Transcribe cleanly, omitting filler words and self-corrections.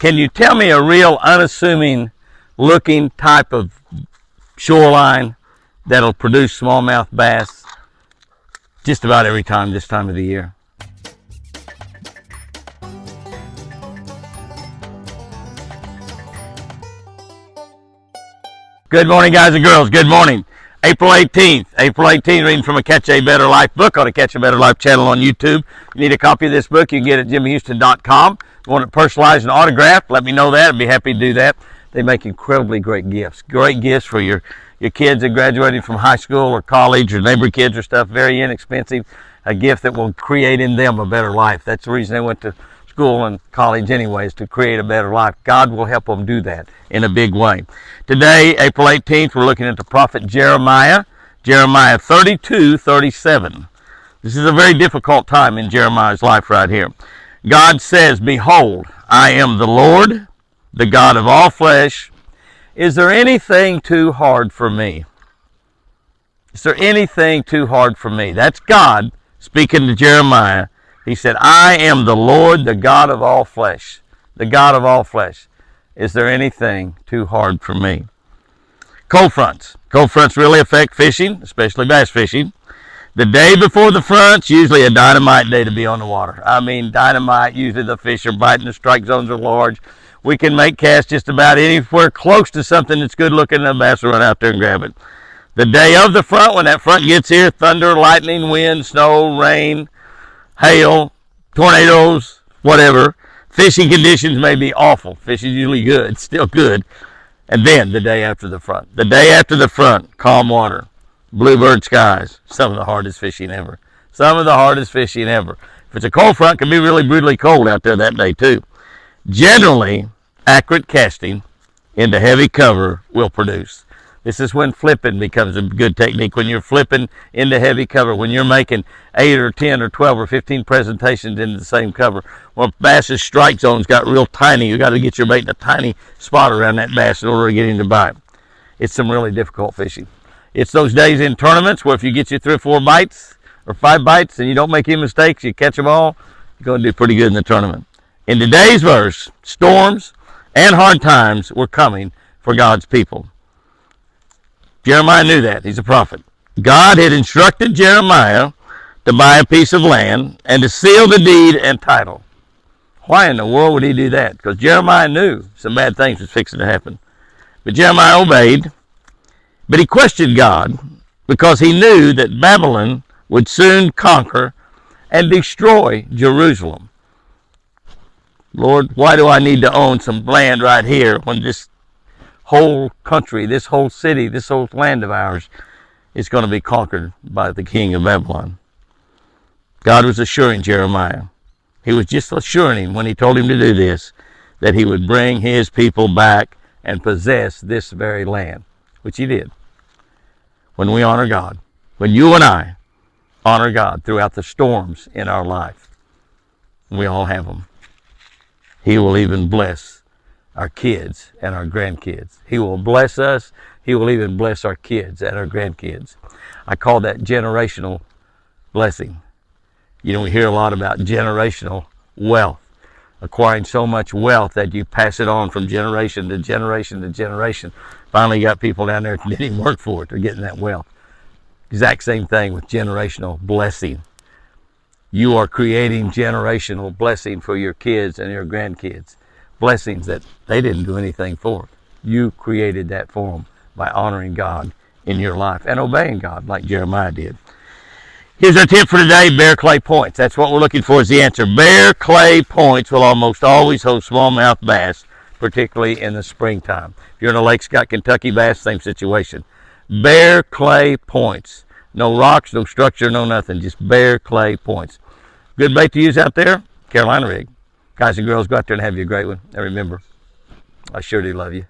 Can you tell me a real unassuming looking type of shoreline that'll produce smallmouth bass just about every time this time of the year? Good morning, guys and girls. Good morning. April 18th, reading from a Catch a Better Life book on the Catch a Better Life channel on YouTube. You need a copy of this book, you can get it at jimmyhouston.com. You want it personalized and autographed, let me know that. I'd be happy to do that. They make incredibly great gifts. Great gifts for your kids that graduating from high school or college or neighbor kids or stuff. Very inexpensive. A gift that will create in them a better life. That's the reason they went to school and college anyways, to create a better life. God will help them do that in a big way. Today, April 18th, we're looking at the prophet Jeremiah 32:37. This is a very difficult time in Jeremiah's life right here. God says, "Behold, I am the Lord, the God of all flesh. Is there anything too hard for me?" Is there anything too hard for me? That's God speaking to Jeremiah. He said, "I am the Lord, the God of all flesh." The God of all flesh. Is there anything too hard for me? Cold fronts. Cold fronts really affect fishing, especially bass fishing. The day before the front's usually a dynamite day to be on the water. I mean, dynamite. Usually the fish are biting, the strike zones are large. We can make casts just about anywhere close to something that's good looking, and the bass will run out there and grab it. The day of the front, when that front gets here, thunder, lightning, wind, snow, rain, hail, tornadoes, whatever. Fishing conditions may be awful. Fishing is usually good, still good. And then the day after the front. The day after the front, calm water, bluebird skies, some of the hardest fishing ever. Some of the hardest fishing ever. If it's a cold front, it can be really brutally cold out there that day too. Generally, accurate casting into heavy cover will produce. This is when flipping becomes a good technique. When you're flipping into heavy cover, when you're making 8 or 10 or 12 or 15 presentations into the same cover. Well, bass's strike zones got real tiny. You got to get your bait in a tiny spot around that bass in order to get him to bite. It's some really difficult fishing. It's those days in tournaments where if you get you 3 or 4 bites or 5 bites and you don't make any mistakes, you catch them all, you're going to do pretty good in the tournament. In today's verse, storms and hard times were coming for God's people. Jeremiah knew that. He's a prophet. God had instructed Jeremiah to buy a piece of land and to seal the deed and title. Why in the world would he do that? Because Jeremiah knew some bad things was fixing to happen. But Jeremiah obeyed. But he questioned God because he knew that Babylon would soon conquer and destroy Jerusalem. Lord, why do I need to own some land right here when this whole country, this whole city, this whole land of ours is going to be conquered by the king of Babylon? God was assuring Jeremiah. He was just assuring him when he told him to do this, that he would bring his people back and possess this very land, which he did. When we honor God, when you and I honor God throughout the storms in our life, we all have them, he will even bless our kids and our grandkids. He will bless us. He will even bless our kids and our grandkids. I call that generational blessing. You know, we hear a lot about generational wealth, acquiring so much wealth that you pass it on from generation to generation to generation. Finally, you got people down there that didn't even work for it. They're getting that wealth. Exact same thing with generational blessing. You are creating generational blessing for your kids and your grandkids. Blessings that they didn't do anything for. You created that for them by honoring God in your life and obeying God like Jeremiah did. Here's our tip for today: bare clay points. That's what we're looking for is the answer. Bare clay points will almost always hold smallmouth bass, particularly in the springtime. If you're in a Lake Scott, Kentucky bass, same situation. Bare clay points. No rocks, no structure, no nothing. Just bare clay points. Good bait to use out there, Carolina rig. Guys and girls, go out there and have you a great one. And remember, I sure do love you.